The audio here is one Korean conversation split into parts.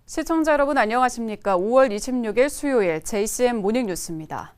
시청자 여러분 안녕하십니까? 5월 26일 수요일 JCM 모닝뉴스입니다.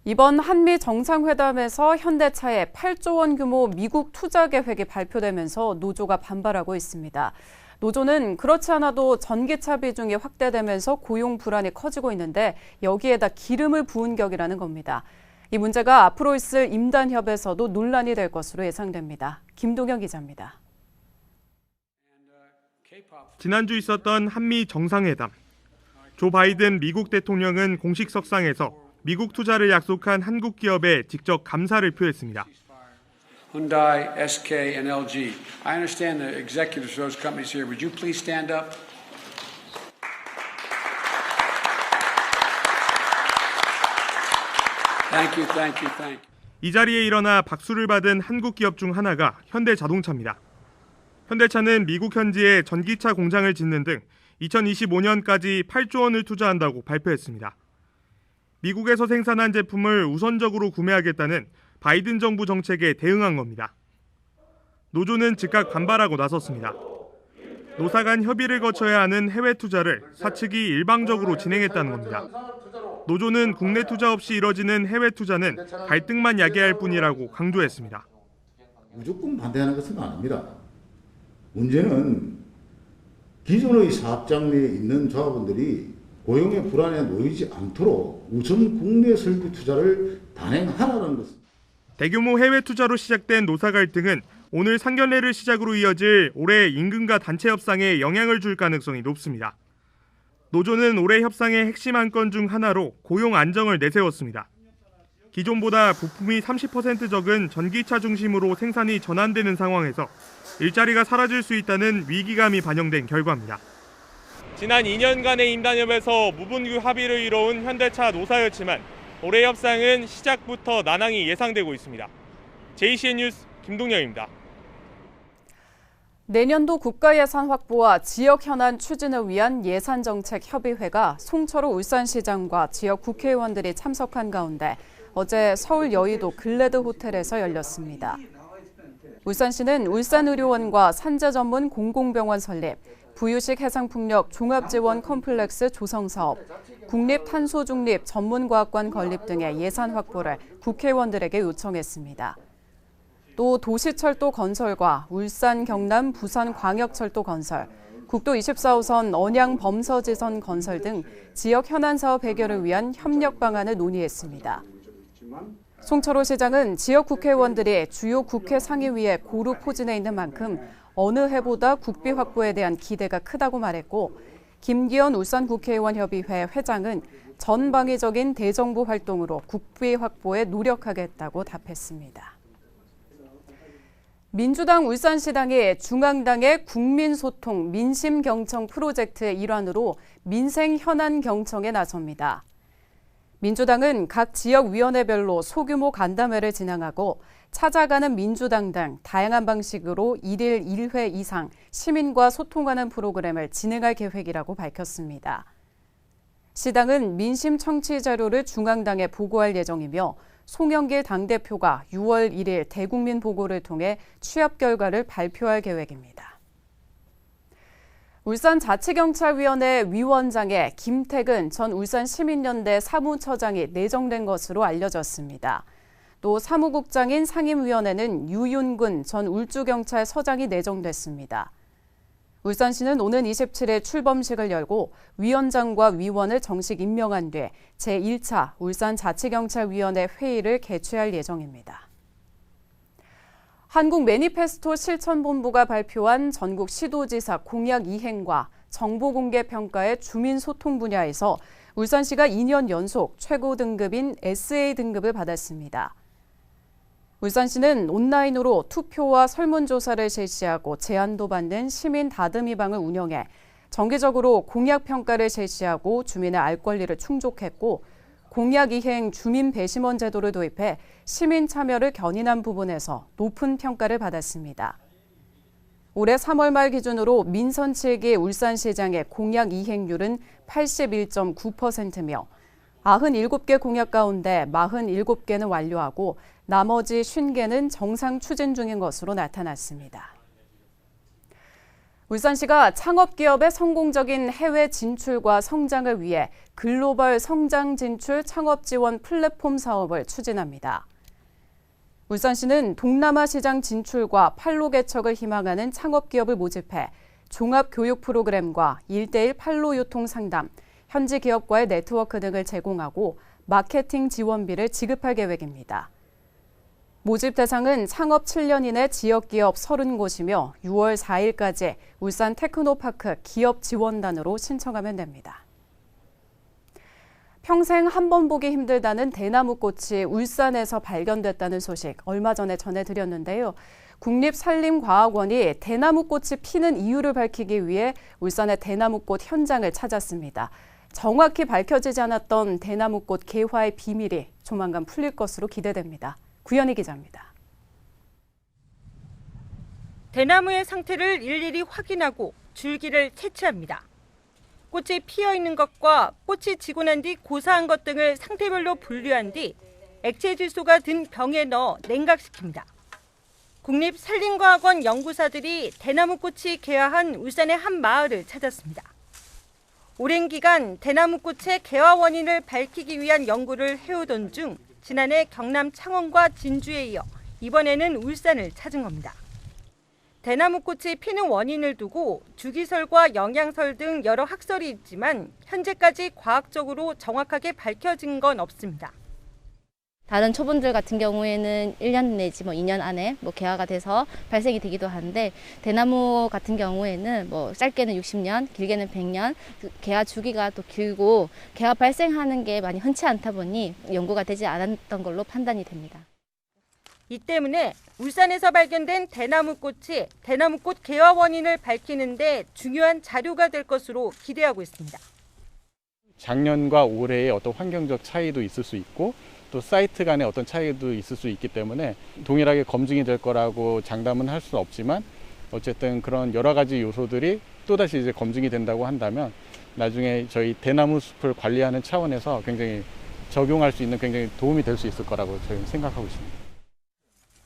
이번 한미 정상회담에서 현대차의 8조 원 규모 미국 투자 계획이 발표되면서 노조가 반발하고 있습니다. 노조는 그렇지 않아도 전기차 비중이 확대되면서 고용 불안이 커지고 있는데 여기에다 기름을 부은 격이라는 겁니다. 이 문제가 앞으로 있을 임단협에서도 논란이 될 것으로 예상됩니다. 김동영 기자입니다. 지난주 있었던 한미 정상회담. 조 바이든 미국 대통령은 공식 석상에서 미국 투자를 약속한 한국 기업에 직접 감사를 표했습니다. Hyundai, SK, and LG. I understand the executives of those companies here. Would you please stand up? Thank you, thank you, thank you. 이 자리에 일어나 박수를 받은 한국 기업 중 하나가 현대자동차입니다. 현대차는 미국 현지에 전기차 공장을 짓는 등 2025년까지 8조 원을 투자한다고 발표했습니다. 미국에서 생산한 제품을 우선적으로 구매하겠다는 바이든 정부 정책에 대응한 겁니다. 노조는 즉각 반발하고 나섰습니다. 노사 간 협의를 거쳐야 하는 해외 투자를 사측이 일방적으로 진행했다는 겁니다. 노조는 국내 투자 없이 이뤄지는 해외 투자는 갈등만 야기할 뿐이라고 강조했습니다. 무조건 반대하는 것은 아닙니다. 문제는 기존의 사업장 내에 있는 조합원들이 고용의 불안에 놓이지 않도록 우선 국내 설비 투자를 단행하라는 것입니다. 대규모 해외 투자로 시작된 노사 갈등은 오늘 상견례를 시작으로 이어질 올해 임금과 단체 협상에 영향을 줄 가능성이 높습니다. 노조는 올해 협상의 핵심 안건 중 하나로 고용 안정을 내세웠습니다. 기존보다 부품이 30% 적은 전기차 중심으로 생산이 전환되는 상황에서 일자리가 사라질 수 있다는 위기감이 반영된 결과입니다. 지난 2년간의 임단협에서 무분규 합의를 이뤄온 현대차 노사였지만 올해 협상은 시작부터 난항이 예상되고 있습니다. JCN 뉴스 김동영입니다. 내년도 국가예산 확보와 지역 현안 추진을 위한 예산정책협의회가 송철호 울산시장과 지역 국회의원들이 참석한 가운데 어제 서울 여의도 글래드 호텔에서 열렸습니다. 울산시는 울산의료원과 산재 전문 공공병원 설립, 부유식 해상풍력 종합지원 컴플렉스 조성사업, 국립탄소중립 전문과학관 건립 등의 예산 확보를 국회의원들에게 요청했습니다. 또 도시철도 건설과 울산, 경남, 부산 광역철도 건설, 국도 24호선 언양 범서지선 건설 등 지역 현안 사업 해결을 위한 협력 방안을 논의했습니다. 송철호 시장은 지역 국회의원들이 주요 국회 상임위에 고루 포진해 있는 만큼 어느 해보다 국비 확보에 대한 기대가 크다고 말했고, 김기현 울산국회의원협의회 회장은 전방위적인 대정부 활동으로 국비 확보에 노력하겠다고 답했습니다. 민주당 울산시당이 중앙당의 국민소통 민심경청 프로젝트의 일환으로 민생현안경청에 나섭니다. 민주당은 각 지역위원회별로 소규모 간담회를 진행하고 찾아가는 민주당 등 다양한 방식으로 1일 1회 이상 시민과 소통하는 프로그램을 진행할 계획이라고 밝혔습니다. 시당은 민심 청취 자료를 중앙당에 보고할 예정이며 송영길 당대표가 6월 1일 대국민 보고를 통해 취합 결과를 발표할 계획입니다. 울산자치경찰위원회 위원장에 김태근 전 울산시민연대 사무처장이 내정된 것으로 알려졌습니다. 또 사무국장인 상임위원회는 유윤근 전 울주경찰서장이 내정됐습니다. 울산시는 오는 27일 출범식을 열고 위원장과 위원을 정식 임명한 뒤 제1차 울산자치경찰위원회 회의를 개최할 예정입니다. 한국 매니페스토 실천본부가 발표한 전국 시도지사 공약 이행과 정보 공개 평가의 주민 소통 분야에서 울산시가 2년 연속 최고 등급인 SA 등급을 받았습니다. 울산시는 온라인으로 투표와 설문조사를 실시하고 제안도 받는 시민 다듬이방을 운영해 정기적으로 공약 평가를 실시하고 주민의 알 권리를 충족했고, 공약 이행 주민 배심원 제도를 도입해 시민 참여를 견인한 부분에서 높은 평가를 받았습니다. 올해 3월 말 기준으로 민선 7기 울산시장의 공약 이행률은 81.9%며 97개 공약 가운데 47개는 완료하고 나머지 50개는 정상 추진 중인 것으로 나타났습니다. 울산시가 창업기업의 성공적인 해외 진출과 성장을 위해 글로벌 성장 진출 창업 지원 플랫폼 사업을 추진합니다. 울산시는 동남아 시장 진출과 판로 개척을 희망하는 창업기업을 모집해 종합교육 프로그램과 1:1 판로 유통 상담, 현지 기업과의 네트워크 등을 제공하고 마케팅 지원비를 지급할 계획입니다. 모집 대상은 창업 7년 이내 지역기업 30곳이며 6월 4일까지 울산 테크노파크 기업 지원단으로 신청하면 됩니다. 평생 한 번 보기 힘들다는 대나무꽃이 울산에서 발견됐다는 소식 얼마 전에 전해드렸는데요. 국립산림과학원이 대나무꽃이 피는 이유를 밝히기 위해 울산의 대나무꽃 현장을 찾았습니다. 정확히 밝혀지지 않았던 대나무꽃 개화의 비밀이 조만간 풀릴 것으로 기대됩니다. 구현희 기자입니다. 대나무의 상태를 일일이 확인하고 줄기를 채취합니다. 꽃이 피어 있는 것과 꽃이 지고 난 뒤 고사한 것 등을 상태별로 분류한 뒤 액체 질소가 든 병에 넣어 냉각시킵니다. 국립산림과학원 연구사들이 대나무꽃이 개화한 울산의 한 마을을 찾았습니다. 오랜 기간 대나무꽃의 개화 원인을 밝히기 위한 연구를 해오던 중 지난해 경남 창원과 진주에 이어 이번에는 울산을 찾은 겁니다. 대나무꽃이 피는 원인을 두고 주기설과 영양설 등 여러 학설이 있지만 현재까지 과학적으로 정확하게 밝혀진 건 없습니다. 다른 초분들 같은 경우에는 1년 내지 2년 안에 개화가 돼서 발생이 되기도 하는데 대나무 같은 경우에는 짧게는 60년, 길게는 100년, 개화 주기가 또 길고 개화 발생하는 게 많이 흔치 않다 보니 연구가 되지 않았던 걸로 판단이 됩니다. 이 때문에 울산에서 발견된 대나무꽃이 대나무꽃 개화 원인을 밝히는 데 중요한 자료가 될 것으로 기대하고 있습니다. 작년과 올해의 어떤 환경적 차이도 있을 수 있고 또 사이트 간의 어떤 차이도 있을 수 있기 때문에 동일하게 검증이 될 거라고 장담은 할 수는 없지만 어쨌든 그런 여러 가지 요소들이 또다시 이제 검증이 된다고 한다면 나중에 저희 대나무 숲을 관리하는 차원에서 굉장히 적용할 수 있는 굉장히 도움이 될 수 있을 거라고 저희는 생각하고 있습니다.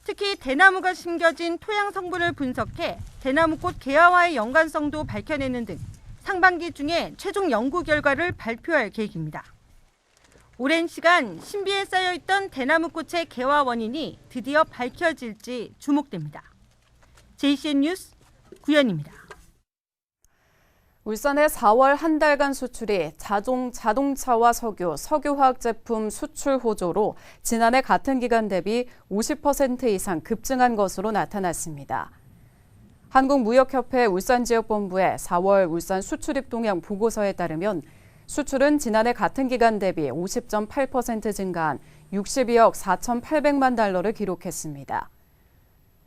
특히 대나무가 심겨진 토양 성분을 분석해 대나무꽃 개화와의 연관성도 밝혀내는 등 상반기 중에 최종 연구 결과를 발표할 계획입니다. 오랜 시간 신비에 쌓여있던 대나무꽃의 개화 원인이 드디어 밝혀질지 주목됩니다. JCN 뉴스 구현입니다. 울산의 4월 한 달간 수출이 자동차와 석유화학 제품 수출 호조로 지난해 같은 기간 대비 50% 이상 급증한 것으로 나타났습니다. 한국무역협회 울산지역본부의 4월 울산 수출입 동향 보고서에 따르면 수출은 지난해 같은 기간 대비 50.8% 증가한 62억 4,800만 달러를 기록했습니다.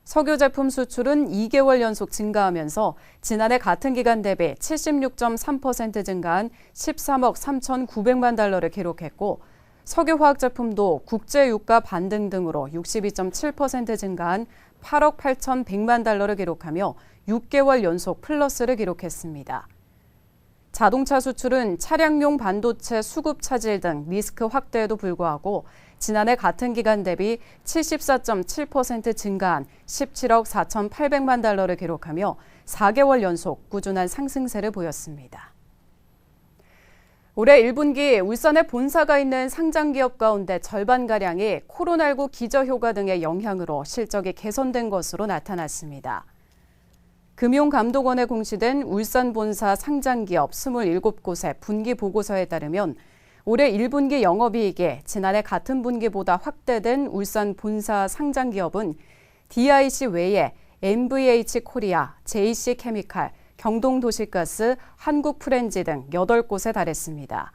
석유 제품 수출은 2개월 연속 증가하면서 지난해 같은 기간 대비 76.3% 증가한 13억 3,900만 달러를 기록했고 석유화학 제품도 국제 유가 반등 등으로 62.7% 증가한 8억 8,100만 달러를 기록하며 6개월 연속 플러스를 기록했습니다. 자동차 수출은 차량용 반도체 수급 차질 등 리스크 확대에도 불구하고 지난해 같은 기간 대비 74.7% 증가한 17억 4,800만 달러를 기록하며 4개월 연속 꾸준한 상승세를 보였습니다. 올해 1분기 울산에 본사가 있는 상장기업 가운데 절반가량이 코로나19 기저효과 등의 영향으로 실적이 개선된 것으로 나타났습니다. 금융감독원에 공시된 울산 본사 상장기업 27곳의 분기 보고서에 따르면 올해 1분기 영업이익이 지난해 같은 분기보다 확대된 울산 본사 상장기업은 DIC 외에 MVH 코리아, JC 케미칼, 경동도시가스, 한국프렌지 등 8곳에 달했습니다.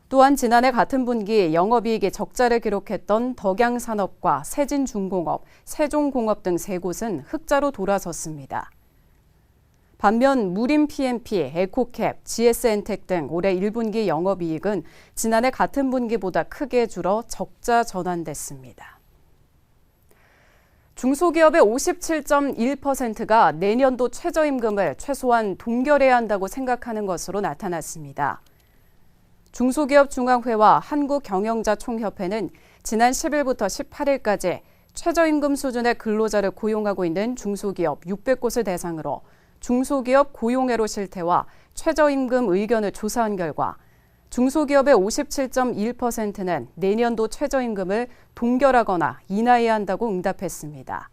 또한 지난해 같은 분기 영업이익이 적자를 기록했던 덕양산업과 세진중공업, 세종공업 등 3곳은 흑자로 돌아섰습니다. 반면 무림 PMP, 에코캡, GS엔텍 등 올해 1분기 영업이익은 지난해 같은 분기보다 크게 줄어 적자 전환됐습니다. 중소기업의 57.1%가 내년도 최저임금을 최소한 동결해야 한다고 생각하는 것으로 나타났습니다. 중소기업 중앙회와 한국경영자총협회는 지난 10일부터 18일까지 최저임금 수준의 근로자를 고용하고 있는 중소기업 600곳을 대상으로 중소기업 고용애로 실태와 최저임금 의견을 조사한 결과 중소기업의 57.1%는 내년도 최저임금을 동결하거나 인하해야 한다고 응답했습니다.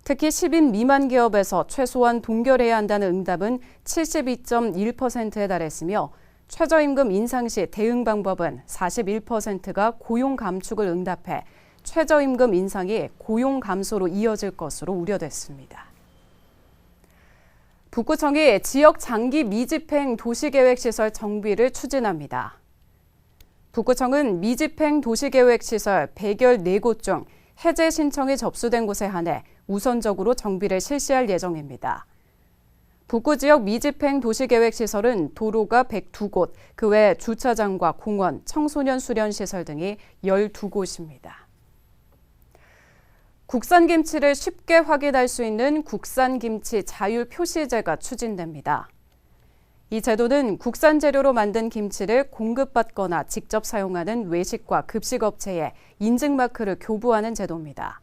특히 10인 미만 기업에서 최소한 동결해야 한다는 응답은 72.1%에 달했으며 최저임금 인상 시 대응 방법은 41%가 고용 감축을 응답해 최저임금 인상이 고용 감소로 이어질 것으로 우려됐습니다. 북구청이 지역 장기 미집행 도시계획시설 정비를 추진합니다. 북구청은 미집행 도시계획시설 114곳 중 해제 신청이 접수된 곳에 한해 우선적으로 정비를 실시할 예정입니다. 북구 지역 미집행 도시계획시설은 도로가 102곳, 그 외 주차장과 공원, 청소년 수련시설 등이 12곳입니다. 국산 김치를 쉽게 확인할 수 있는 국산김치 자율 표시제가 추진됩니다. 이 제도는 국산 재료로 만든 김치를 공급받거나 직접 사용하는 외식과 급식업체에 인증마크를 교부하는 제도입니다.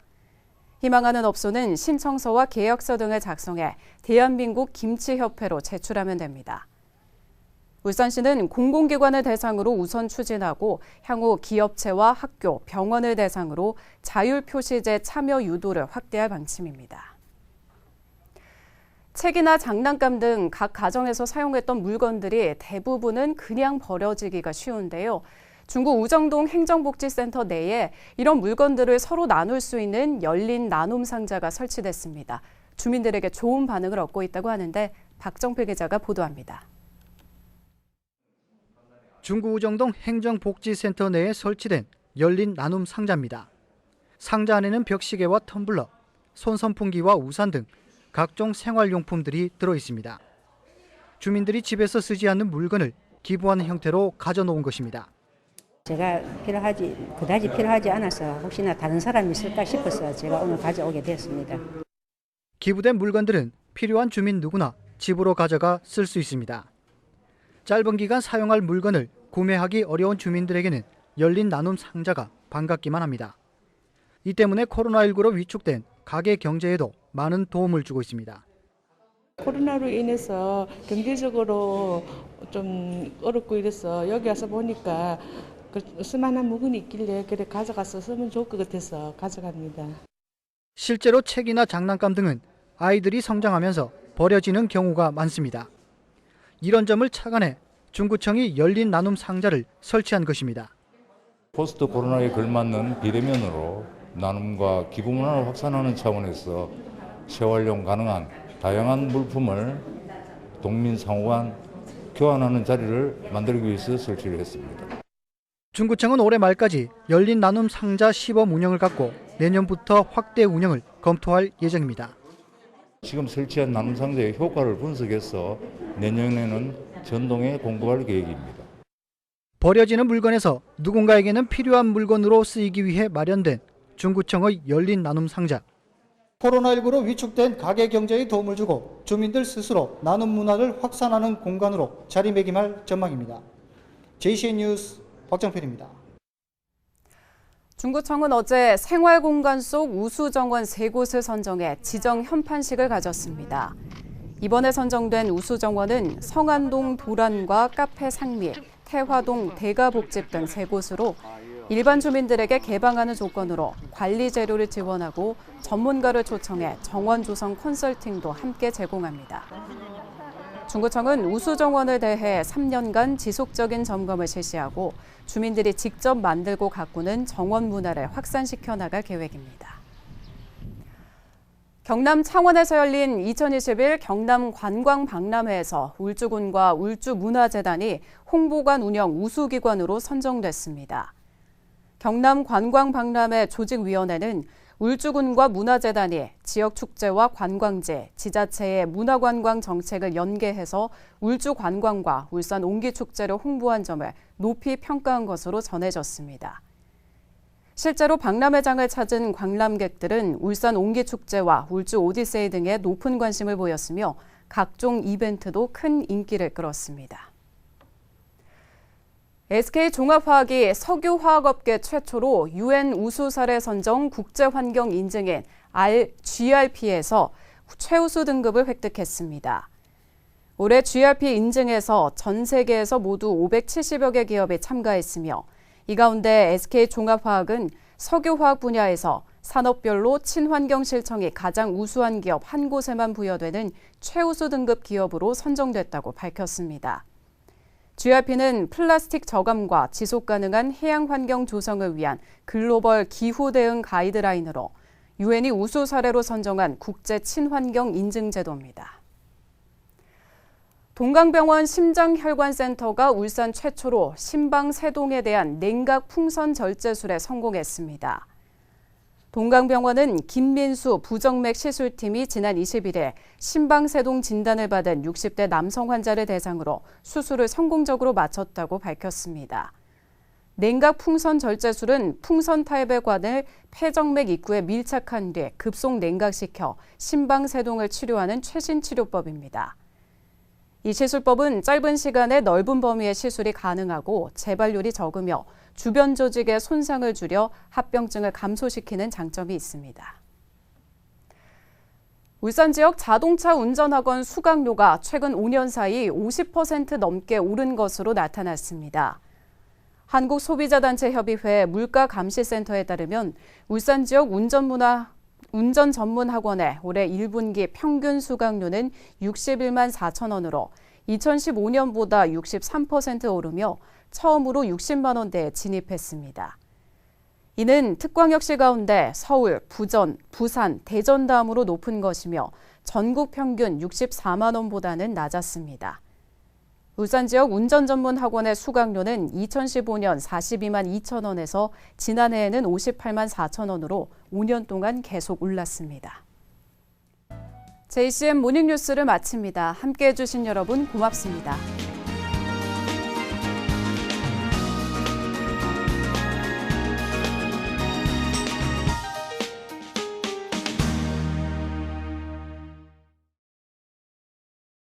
희망하는 업소는 신청서와 계약서 등을 작성해 대한민국 김치협회로 제출하면 됩니다. 울산시는 공공기관을 대상으로 우선 추진하고 향후 기업체와 학교, 병원을 대상으로 자율표시제 참여 유도를 확대할 방침입니다. 책이나 장난감 등 각 가정에서 사용했던 물건들이 대부분은 그냥 버려지기가 쉬운데요. 중구 우정동 행정복지센터 내에 이런 물건들을 서로 나눌 수 있는 열린 나눔 상자가 설치됐습니다. 주민들에게 좋은 반응을 얻고 있다고 하는데 박정필 기자가 보도합니다. 중구 우정동 행정복지센터 내에 설치된 열린 나눔 상자입니다. 상자 안에는 벽시계와 텀블러, 손선풍기와 우산 등 각종 생활용품들이 들어있습니다. 주민들이 집에서 쓰지 않는 물건을 기부하는 형태로 가져놓은 것입니다. 제가 그다지 필요하지 않아서 혹시나 다른 사람이 쓸까 싶어서 제가 오늘 가져오게 됐습니다. 기부된 물건들은 필요한 주민 누구나 집으로 가져가 쓸 수 있습니다. 짧은 기간 사용할 물건을 구매하기 어려운 주민들에게는 열린 나눔 상자가 반갑기만 합니다. 이 때문에 코로나19로 위축된 가게 경제에도 많은 도움을 주고 있습니다. 코로나로 인해서 경제적으로 좀 어렵고 이래서 여기 와서 보니까 쓸만한 물건이 있길래 그래 가져가서 쓰면 좋을 것 같아서 가져갑니다. 실제로 책이나 장난감 등은 아이들이 성장하면서 버려지는 경우가 많습니다. 이런 점을 착안해 중구청이 열린 나눔 상자를 설치한 것입니다. 포스트 코로나에 걸맞는 비대면으로 나눔과 기부 문화를 확산하는 차원에서 재활용 가능한 다양한 물품을 동민 상호간 교환하는 자리를 만들기 위해서 설치를 했습니다. 중구청은 올해 말까지 열린 나눔 상자 시범 운영을 갖고 내년부터 확대 운영을 검토할 예정입니다. 지금 설치한 나눔 상자의 효과를 분석해서 내년에는 전동에 공급할 계획입니다. 버려지는 물건에서 누군가에게는 필요한 물건으로 쓰이기 위해 마련된 중구청의 열린 나눔 상자. 코로나19로 위축된 가게 경제에 도움을 주고 주민들 스스로 나눔 문화를 확산하는 공간으로 자리매김할 전망입니다. JCN 뉴스 박정필입니다. 중구청은 어제 생활공간 속 우수정원 3곳을 선정해 지정 현판식을 가졌습니다. 이번에 선정된 우수정원은 성안동 도란과 카페 상미, 태화동 대가복집 등 3곳으로 일반 주민들에게 개방하는 조건으로 관리 재료를 지원하고 전문가를 초청해 정원 조성 컨설팅도 함께 제공합니다. 중구청은 우수정원에 대해 3년간 지속적인 점검을 실시하고 주민들이 직접 만들고 가꾸는 정원 문화를 확산시켜 나갈 계획입니다. 경남 창원에서 열린 2021 경남 관광박람회에서 울주군과 울주문화재단이 홍보관 운영 우수기관으로 선정됐습니다. 경남 관광박람회 조직위원회는 울주군과 문화재단이 지역 축제와 관광지, 지자체의 문화관광 정책을 연계해서 울주 관광과 울산 옹기축제를 홍보한 점을 높이 평가한 것으로 전해졌습니다. 실제로 박람회장을 찾은 관람객들은 울산 옹기축제와 울주 오디세이 등에 높은 관심을 보였으며 각종 이벤트도 큰 인기를 끌었습니다. SK종합화학이 석유화학업계 최초로 UN 우수 사례 선정 국제환경 인증인 GRP에서 최우수 등급을 획득했습니다. 올해 GRP 인증에서 전 세계에서 모두 570여 개 기업이 참가했으며 이 가운데 SK종합화학은 석유화학 분야에서 산업별로 친환경 실정이 가장 우수한 기업 한 곳에만 부여되는 최우수 등급 기업으로 선정됐다고 밝혔습니다. GRP는 플라스틱 저감과 지속 가능한 해양 환경 조성을 위한 글로벌 기후 대응 가이드라인으로 유엔이 우수 사례로 선정한 국제 친환경 인증 제도입니다. 동강병원 심장혈관센터가 울산 최초로 심방세동에 대한 냉각 풍선 절제술에 성공했습니다. 동강병원은 김민수 부정맥 시술팀이 지난 21일 심방세동 진단을 받은 60대 남성 환자를 대상으로 수술을 성공적으로 마쳤다고 밝혔습니다. 냉각 풍선 절제술은 풍선 타입의 관을 폐정맥 입구에 밀착한 뒤 급속 냉각시켜 심방세동을 치료하는 최신 치료법입니다. 이 시술법은 짧은 시간에 넓은 범위의 시술이 가능하고 재발률이 적으며 주변 조직의 손상을 줄여 합병증을 감소시키는 장점이 있습니다. 울산 지역 자동차 운전학원 수강료가 최근 5년 사이 50% 넘게 오른 것으로 나타났습니다. 한국소비자단체협의회 물가감시센터에 따르면 울산 지역 운전 전문 학원의 올해 1분기 평균 수강료는 61만 4천 원으로 2015년보다 63% 오르며 처음으로 60만 원대에 진입했습니다. 이는 특광역시 가운데 서울, 부전, 부산, 대전 다음으로 높은 것이며 전국 평균 64만 원보다는 낮았습니다. 울산 지역 운전 전문 학원의 수강료는 2015년 42만 2천 원에서 지난해에는 58만 4천 원으로 5년 동안 계속 올랐습니다. JCM 모닝뉴스를 마칩니다. 함께해 주신 여러분 고맙습니다.